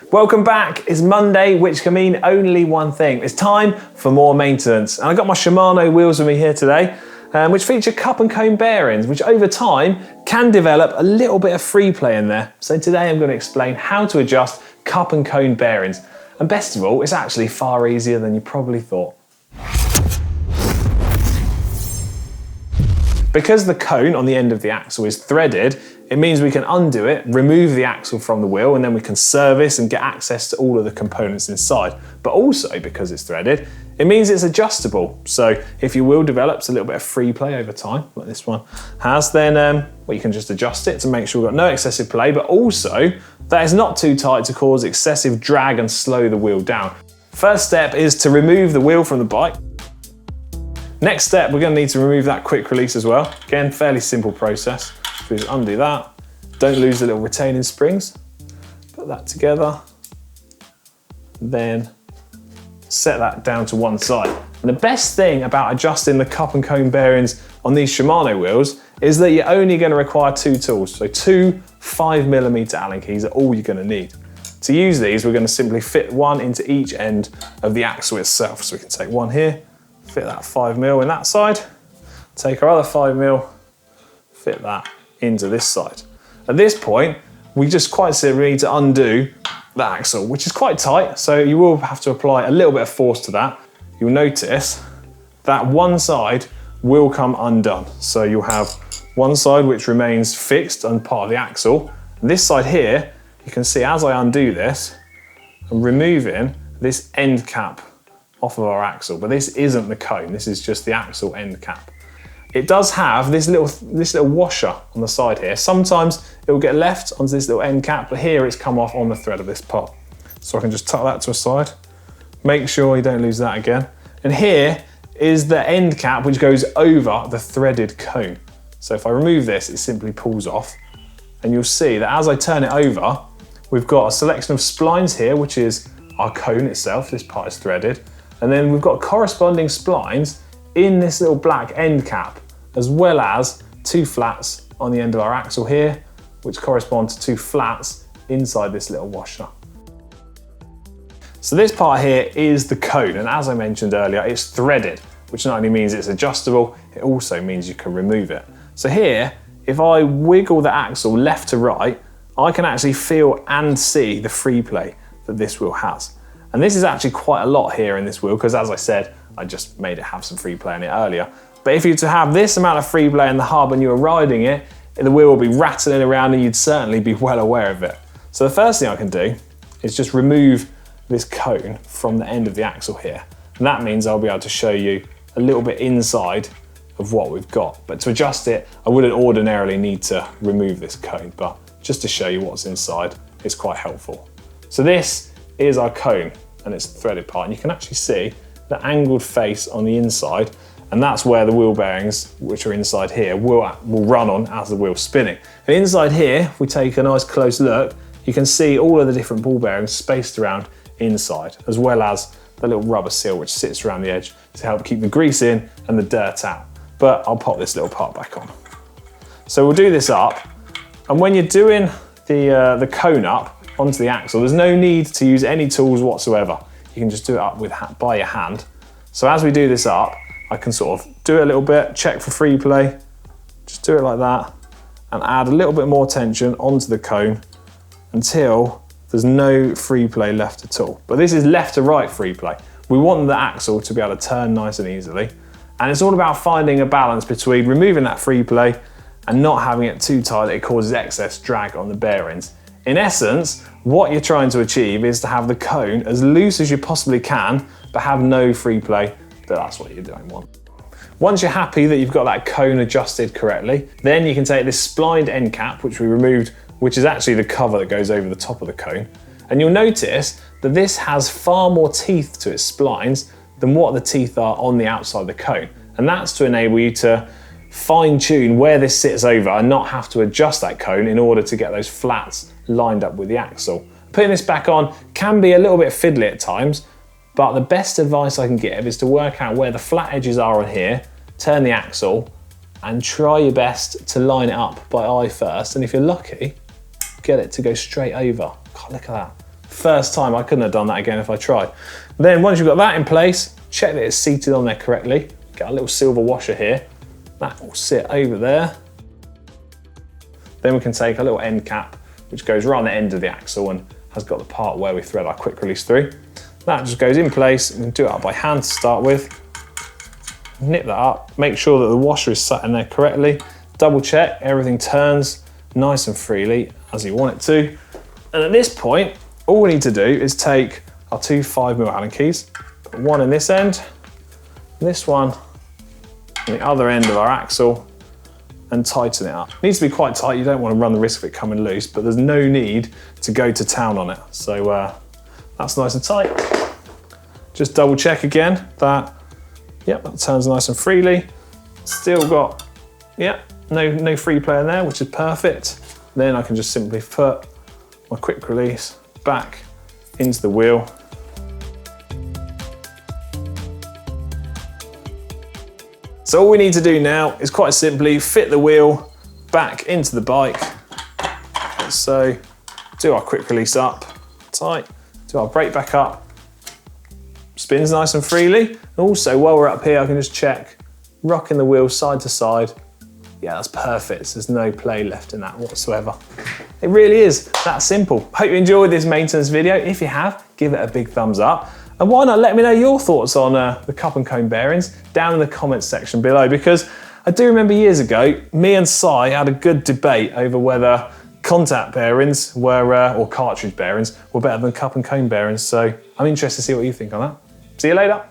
Welcome back. It's Monday, which can mean only one thing. It's time for more maintenance. And I've got my Shimano wheels with me here today, which feature cup and cone bearings, which over time can develop a little bit of free play in there. So today I'm going to explain how to adjust cup and cone bearings. And best of all, it's actually far easier than you probably thought. Because the cone on the end of the axle is threaded, it means we can undo it, remove the axle from the wheel, and then we can service and get access to all of the components inside. But also, because it's threaded, it means it's adjustable. So if your wheel develops a little bit of free play over time, like this one has, then well, you can just adjust it to make sure we've got no excessive play, but also that it's not too tight to cause excessive drag and slow the wheel down. First step is to remove the wheel from the bike. Next step, we're going to need to remove that quick release as well. Again, fairly simple process. So we just undo that. Don't lose the little retaining springs. Put that together. Then set that down to one side. And the best thing about adjusting the cup and cone bearings on these Shimano wheels is that you're only going to require two tools. So two 5mm Allen keys are all you're going to need. To use these, we're going to simply fit one into each end of the axle itself. So we can take one here, fit that 5mm in that side, take our other 5mm, fit that into this side. At this point, we just quite simply need to undo the axle, which is quite tight, so you will have to apply a little bit of force to that. You'll notice that one side will come undone. So you'll have one side which remains fixed and part of the axle. And this side here, you can see as I undo this, I'm removing this end cap off of our axle, but this isn't the cone, this is just the axle end cap. It does have this little washer on the side here. Sometimes it will get left onto this little end cap, but here it's come off on the thread of this part. So I can just tuck that to a side, make sure you don't lose that again. And here is the end cap which goes over the threaded cone. So if I remove this, it simply pulls off. And you'll see that as I turn it over, we've got a selection of splines here, which is our cone itself. This part is threaded. And then we've got corresponding splines in this little black end cap, as well as two flats on the end of our axle here, which correspond to two flats inside this little washer. So this part here is the cone, and as I mentioned earlier, it's threaded, which not only means it's adjustable, it also means you can remove it. So here, if I wiggle the axle left to right, I can actually feel and see the free play that this wheel has. And this is actually quite a lot here in this wheel, because as I said, I just made it have some free play in it earlier. But if you were to have this amount of free play in the hub and you were riding it, the wheel will be rattling around and you'd certainly be well aware of it. So the first thing I can do is just remove this cone from the end of the axle here. And that means I'll be able to show you a little bit inside of what we've got. But to adjust it, I wouldn't ordinarily need to remove this cone, but just to show you what's inside, it's quite helpful. So this is our cone and it's the threaded part, and you can actually see the angled face on the inside, and that's where the wheel bearings, which are inside here, will run on as the wheel's spinning. And inside here, if we take a nice close look, you can see all of the different ball bearings spaced around inside, as well as the little rubber seal which sits around the edge to help keep the grease in and the dirt out. But I'll pop this little part back on. So we'll do this up, and when you're doing the cone up onto the axle, there's no need to use any tools whatsoever. You can just do it up by your hand. So as we do this up, I can sort of do it a little bit, check for free play, just do it like that, and add a little bit more tension onto the cone until there's no free play left at all. But this is left to right free play. We want the axle to be able to turn nice and easily. And it's all about finding a balance between removing that free play and not having it too tight that it causes excess drag on the bearings. In essence, what you're trying to achieve is to have the cone as loose as you possibly can, but have no free play, but that's what you don't want. Once you're happy that you've got that cone adjusted correctly, then you can take this splined end cap, which we removed, which is actually the cover that goes over the top of the cone, and you'll notice that this has far more teeth to its splines than what the teeth are on the outside of the cone. And that's to enable you to fine tune where this sits over and not have to adjust that cone in order to get those flats lined up with the axle. Putting this back on can be a little bit fiddly at times, but the best advice I can give is to work out where the flat edges are on here, turn the axle, and try your best to line it up by eye first. And if you're lucky, get it to go straight over. God, look at that. First time, I couldn't have done that again if I tried. Then once you've got that in place, check that it's seated on there correctly. Get a little silver washer here. That will sit over there. Then we can take a little end cap, which goes right on the end of the axle and has got the part where we thread our quick release through. That just goes in place. We can do it up by hand to start with. Nip that up, make sure that the washer is sat in there correctly. Double check, everything turns nice and freely as you want it to. And at this point, all we need to do is take our two 5mm Allen keys, put one in this end, this one on the other end of our axle, and tighten it up. It needs to be quite tight, you don't want to run the risk of it coming loose, but there's no need to go to town on it. So that's nice and tight. Just double check again that, yep, that turns nice and freely. Still got, yep, no free play in there, which is perfect. Then I can just simply put my quick release back into the wheel. So all we need to do now is quite simply fit the wheel back into the bike. So do our quick release up, tight, do our brake back up, spins nice and freely. And also while we're up here, I can just check, rocking the wheel side to side. Yeah, that's perfect. There's no play left in that whatsoever. It really is that simple. Hope you enjoyed this maintenance video. If you have, give it a big thumbs up. And why not let me know your thoughts on the cup and cone bearings down in the comments section below, because I do remember years ago, me and Si had a good debate over whether contact bearings were, or cartridge bearings, were better than cup and cone bearings. So I'm interested to see what you think on that. See you later.